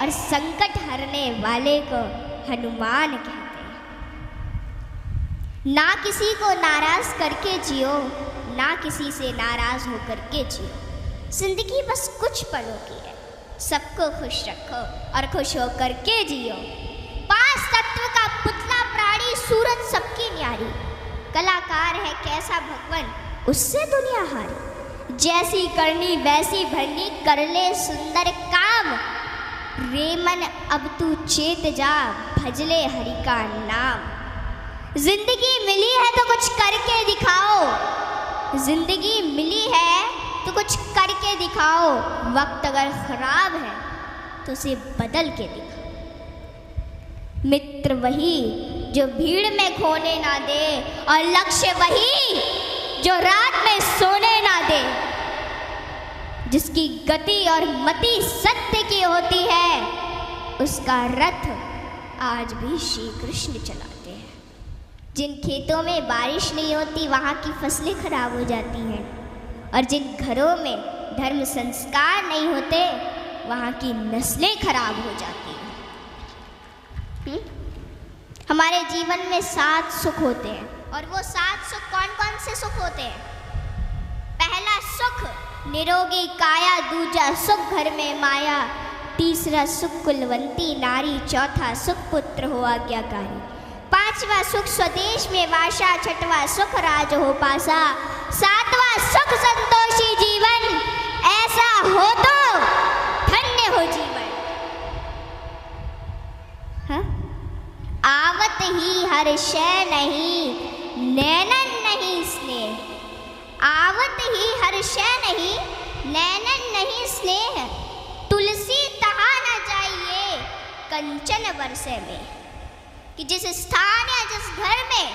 और संकट हरने वाले को हनुमान कहते हैं। ना किसी को नाराज करके जियो, ना किसी से नाराज होकर के जियो। जिंदगी बस कुछ पलों की है, सबको खुश रखो और खुश होकर के जियो। पांच तत्व का पुतला प्राणी, सूरत सबकी न्यारी, कलाकार है कैसा भगवान, उससे दुनिया हारी। जैसी करनी वैसी भरनी, कर ले सुंदर काम। रेमन अब तू चेत जा, भजले हरि का नाम। जिंदगी मिली है तो कुछ करके दिखाओ, जिंदगी मिली है तो कुछ करके दिखाओ। वक्त अगर खराब है तो उसे बदल के दिखाओ। मित्र वही जो भीड़ में खोने ना दे, और लक्ष्य वही जो रात में सोने ना दे। जिसकी गति और मति सत्य की होती है, उसका रथ आज भी श्री कृष्ण चलाते हैं। जिन खेतों में बारिश नहीं होती वहाँ की फसलें खराब हो जाती हैं, और जिन घरों में धर्म संस्कार नहीं होते वहाँ की नस्लें खराब हो जाती हैं। हमारे जीवन में 7 सुख होते हैं, और वो 7 सुख कौन कौन से सुख होते हैं? पहला सुख निरोगी काया, दूजा सुख घर में माया, तीसरा सुख कुलवंती नारी, चौथा सुख पुत्र हो आज्ञाकारी, पांचवा सुख स्वदेश में वासा, छठवां सुख राज हो पासा, सातवां सुख संतोषी जीवन, ऐसा हो तो धन्य हो जीवन। हाँ? आवत ही हर शय नहीं, नैनन नहीं स्नेह। आवत ही हर शय नहीं, नैनन नहीं स्नेह। तुलसी तहा न जाइए कंचन बरसे में। कि जिस स्थान या जिस घर में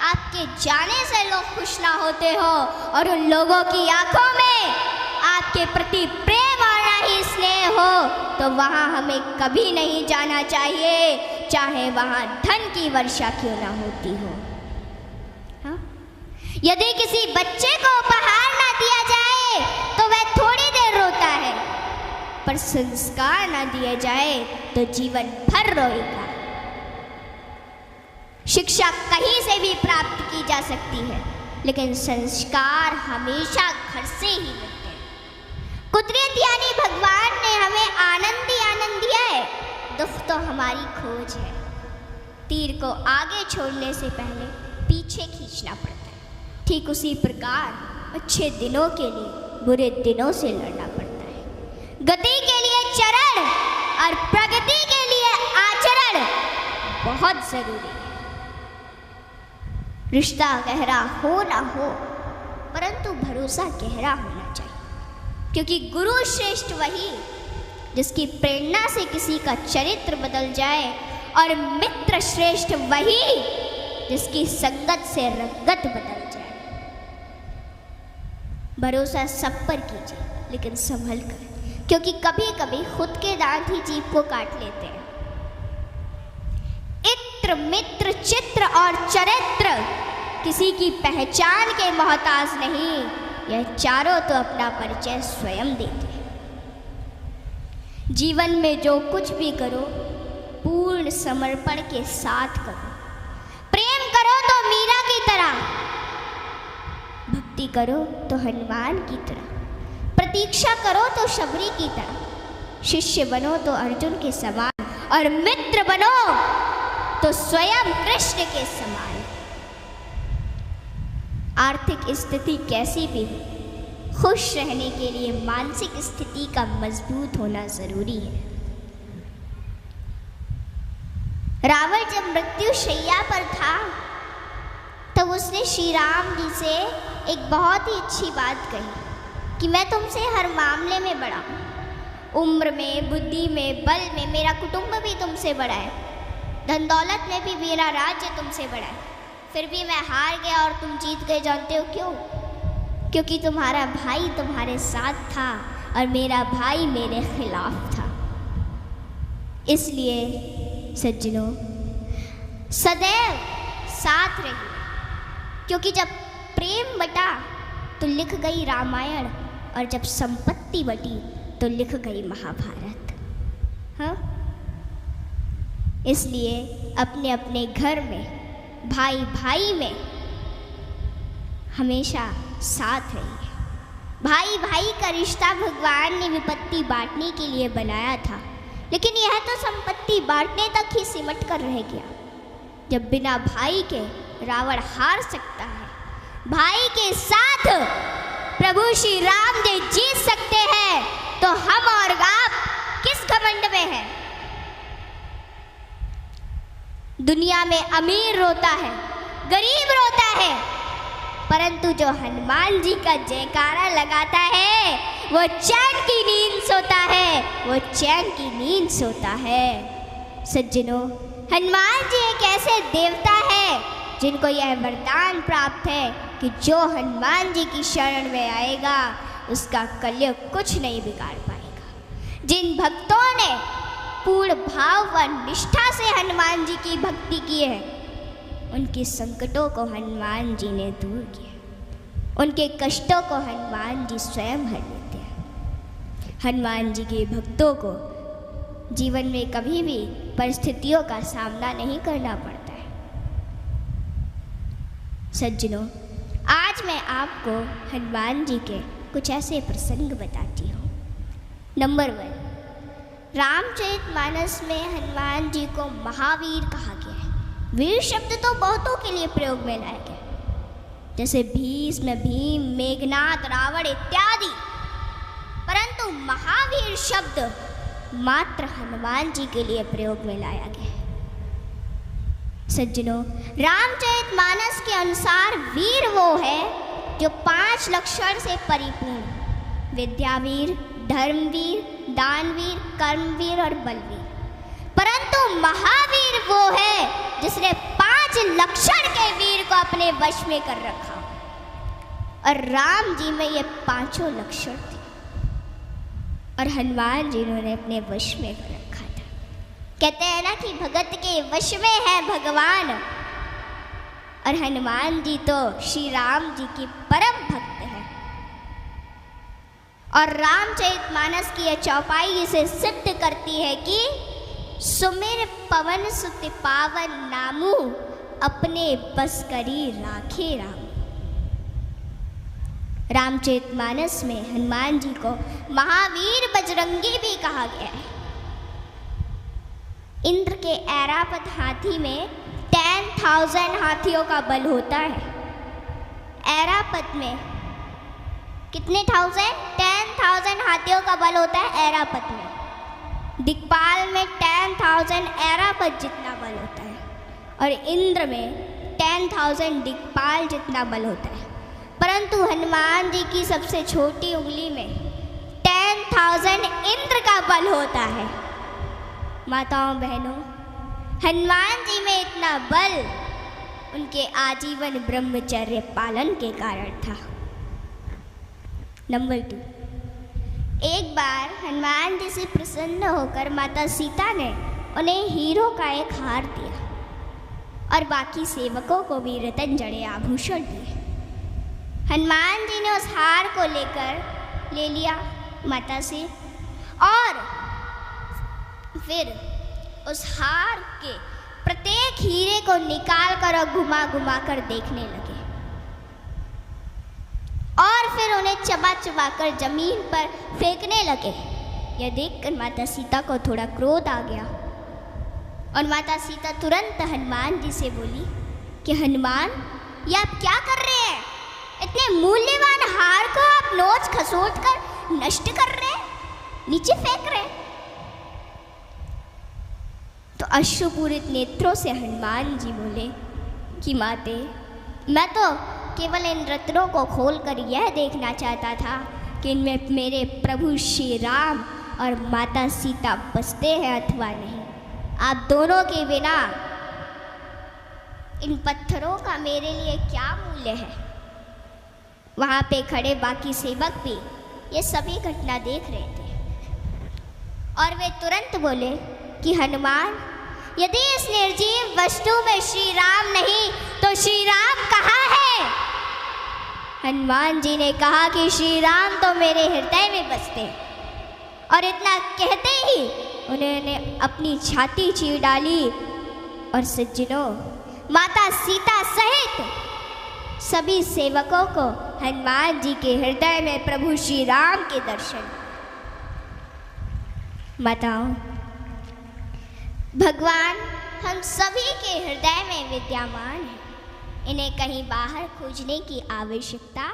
आपके जाने से लोग खुश ना होते हो, और उन लोगों की आंखों में आपके प्रति प्रेम और ना ही स्नेह हो, तो वहाँ हमें कभी नहीं जाना चाहिए, चाहे वहाँ धन की वर्षा क्यों ना होती हो। हाँ? यदि किसी बच्चे को उपहार ना दिया जाए तो वह थोड़ी देर रोता है, पर संस्कार ना दिए जाए तो जीवन भर रोएगा। शिक्षा कहीं से भी प्राप्त की जा सकती है, लेकिन संस्कार हमेशा घर से ही मिलते हैं। कुदरत यानी भगवान ने हमें आनंद ही आनंद दिया है, दुख तो हमारी खोज है। तीर को आगे छोड़ने से पहले पीछे खींचना पड़ता है। ठीक उसी प्रकार अच्छे दिनों के लिए बुरे दिनों से लड़ना पड़ता है। गति के लिए चरण और प्रगति के लिए आचरण बहुत जरूरी है। रिश्ता गहरा हो ना हो, परंतु भरोसा गहरा होना चाहिए, क्योंकि गुरु श्रेष्ठ वही जिसकी प्रेरणा से किसी का चरित्र बदल जाए, और मित्र श्रेष्ठ वही जिसकी संगत से रंगत बदल जाए। भरोसा सब पर कीजिए, लेकिन संभल कर, क्योंकि कभी कभी खुद के दांत ही जीभ को काट लेते हैं। इत्र मित्र चित्र और चरित्र किसी की पहचान के मोहताज नहीं, यह चारों तो अपना परिचय स्वयं देते हैं। जीवन में जो कुछ भी करो पूर्ण समर्पण के साथ करो। प्रेम करो तो मीरा की तरह, भक्ति करो तो हनुमान की तरह, प्रतीक्षा करो तो शबरी की तरह, शिष्य बनो तो अर्जुन के समान, और मित्र बनो तो स्वयं कृष्ण के समान। आर्थिक स्थिति कैसी भी हो, खुश रहने के लिए मानसिक स्थिति का मजबूत होना जरूरी है। रावण जब मृत्यु शैया पर था तब उसने श्री राम जी से एक बहुत ही अच्छी बात कही कि मैं तुमसे हर मामले में बड़ा हूँ, उम्र में, बुद्धि में, बल में मेरा कुटुंब भी तुमसे बड़ा है, धन दौलत में भी मेरा राज्य तुमसे बड़ा है, फिर भी मैं हार गया और तुम जीत गए। जानते हो क्यों? क्योंकि तुम्हारा भाई तुम्हारे साथ था और मेरा भाई मेरे खिलाफ था। इसलिए सज्जनों, सदैव साथ रहिए, क्योंकि जब प्रेम बटा तो लिख गई रामायण, और जब संपत्ति बटी तो लिख गई महाभारत। हाँ, इसलिए अपने अपने घर में, भाई भाई में हमेशा साथ रहिए। भाई भाई का रिश्ता भगवान ने विपत्ति बांटने के लिए बनाया था, लेकिन यह तो संपत्ति बांटने तक ही सिमट कर रह गया। जब बिना भाई के रावण हार सकता है, भाई के साथ प्रभु श्री राम जी जीत सकते हैं, तो हम और आप किस घमंड में हैं? दुनिया में अमीर रोता है, गरीब रोता है, परंतु जो हनुमान जी का जयकारा लगाता है वो चैन की नींद सोता है, वो चैन की नींद सोता है। सज्जनों, हनुमान जी एक ऐसे देवता है जिनको यह वरदान प्राप्त है कि जो हनुमान जी की शरण में आएगा उसका कलयुग कुछ नहीं बिगाड़ पाएगा। जिन भक्तों ने पूर्ण भाव व निष्ठा से हनुमान जी की भक्ति की है, उनके संकटों को हनुमान जी ने दूर किया, उनके कष्टों को हनुमान जी स्वयं हर लेते हैं। हनुमान जी के भक्तों को जीवन में कभी भी परिस्थितियों का सामना नहीं करना पड़ता है। सज्जनों, आज मैं आपको हनुमान जी के कुछ ऐसे प्रसंग बताती हूँ। नंबर 1, रामचरितमानस में हनुमान जी को महावीर कहा गया है। वीर शब्द तो बहुतों के लिए प्रयोग में लाया गया, जैसे भीष्म, भीम, मेघनाद, रावण इत्यादि, परंतु महावीर शब्द मात्र हनुमान जी के लिए प्रयोग में लाया गया है। सज्जनों, रामचरितमानस के अनुसार वीर वो है जो 5 लक्षण से परिपूर्ण, विद्यावीर, धर्मवीर, दानवीर, कर्मवीर और बलवीर। परंतु महावीर वो है जिसने 5 लक्षण के वीर को अपने वश में कर रखा, और राम जी में ये 5 लक्षण थे और हनुमान जी ने अपने वश में कर रखा था। कहते हैं ना कि भगत के वश में है भगवान, और हनुमान जी तो श्री राम जी की परम भक्त है। और रामचरितमानस की यह चौपाई इसे सिद्ध करती है कि सुमिर पवन सुत पावन नामू, अपने बस करी राखे राम। रामचरितमानस में हनुमान जी को महावीर बजरंगी भी कहा गया है। इंद्र के ऐरावत हाथी में 10,000 हाथियों का बल होता है। ऐरावत में कितने 10,000 हाथियों का बल होता है ऐरावत में। दिक्पाल में 10,000 ऐरावत जितना बल होता है, और इंद्र में 10,000 दिक्पाल जितना बल होता है। परंतु हनुमान जी की सबसे छोटी उंगली में 10,000 इंद्र का बल होता है। माताओं बहनों, हनुमान जी में इतना बल उनके आजीवन ब्रह्मचर्य पालन के कारण था। नंबर 2, एक बार हनुमान जी से प्रसन्न होकर माता सीता ने उन्हें हीरो का एक हार दिया और बाकी सेवकों को भी रतन जड़े आभूषण दिए। हनुमान जी ने उस हार को ले लिया माता से, और फिर उस हार के प्रत्येक हीरे को निकाल कर और घुमा घुमा कर देखने लगे, और फिर उन्हें चबा चबा कर जमीन पर फेंकने लगे। यह देखकर माता सीता को थोड़ा क्रोध आ गया, और माता सीता तुरंत हनुमान जी से बोली कि हनुमान, ये आप क्या कर रहे हैं? इतने मूल्यवान हार को आप नोच खसोट कर नष्ट कर रहे हैं, नीचे फेंक रहे हैं। तो अश्रुपूरित नेत्रों से हनुमान जी बोले कि माते, मैं तो केवल इन रत्नों को खोलकर यह देखना चाहता था कि इनमें मेरे प्रभु श्री राम और माता सीता बसते हैं अथवा नहीं। आप दोनों के बिना इन पत्थरों का मेरे लिए क्या मूल्य है? वहाँ पे खड़े बाकी सेवक भी ये सभी घटना देख रहे थे, और वे तुरंत बोले कि हनुमान, यदि इस निर्जीव वस्तु में श्री राम नहीं तो श्री राम कहाँ है? हनुमान जी ने कहा कि श्री राम तो मेरे हृदय में बसते हैं, और इतना कहते ही उन्होंने अपनी छाती चीर डाली और सज्जनों, माता सीता सहित सभी सेवकों को हनुमान जी के हृदय में प्रभु श्री राम के दर्शन। माताओं, भगवान हम सभी के हृदय में विद्यमान है, इन्हें कहीं बाहर खोजने की आवश्यकता